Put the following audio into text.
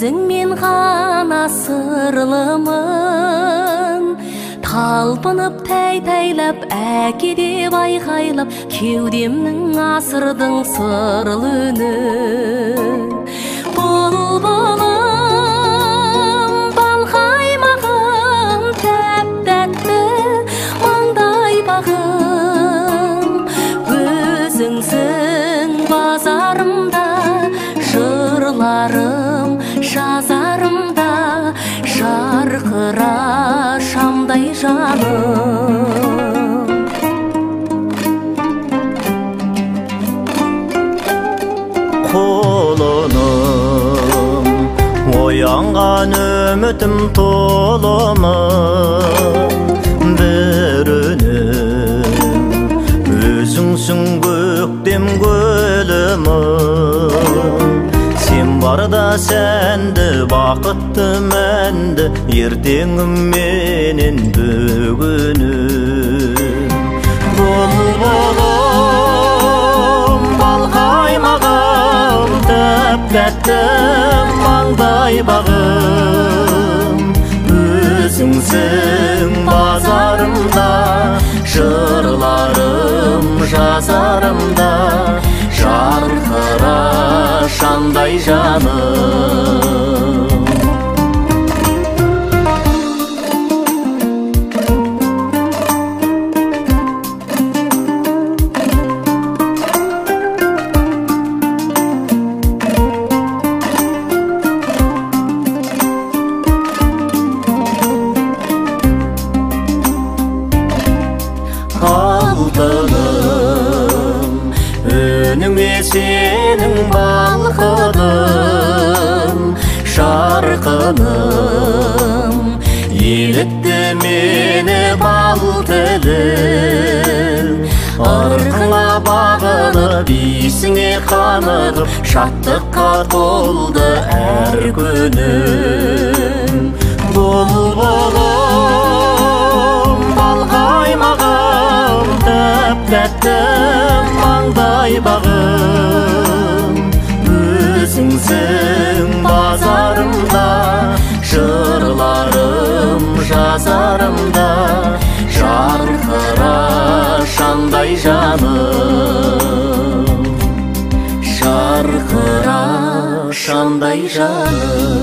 өзіңмен ғана сырлымын. Талпынып тәй-тәйлап, әке деп айқайлап, кеудемнің асырдың сырлы үні. Бұлбұлым, бал қаймағым, тәп-тәтті маңдай бағым, өзіңсің базарымда, жырларым жазарымда, жарқыра шамдай жаным. Құлыным, оянған үмітім толымын, бір үнім, өзіңсің көктем гүлімін. Сен барда сәнді, бақытты мәнді, ертеңім менен бүгінім. Бұлбұлым, бал қаймағым, тәп-тәтті маңдай бағым, өзіңсің базарымда, жырларым жазарымда, жарқыра шамдай жаным. Алтыным, өніңе сенің балқыдым, жарқыным, елітті мені бал тілім. Ырқыңа бағынып, исіңе қанығып, шаттыққа толды әр күнім. Бұлбұлым, бал қаймағым, тәп-тәтті маңдай бағым, өзіңсің базарымда, жырларым жазарымда, жарқыра шамдай жаным, жарқыра шамдай жаным.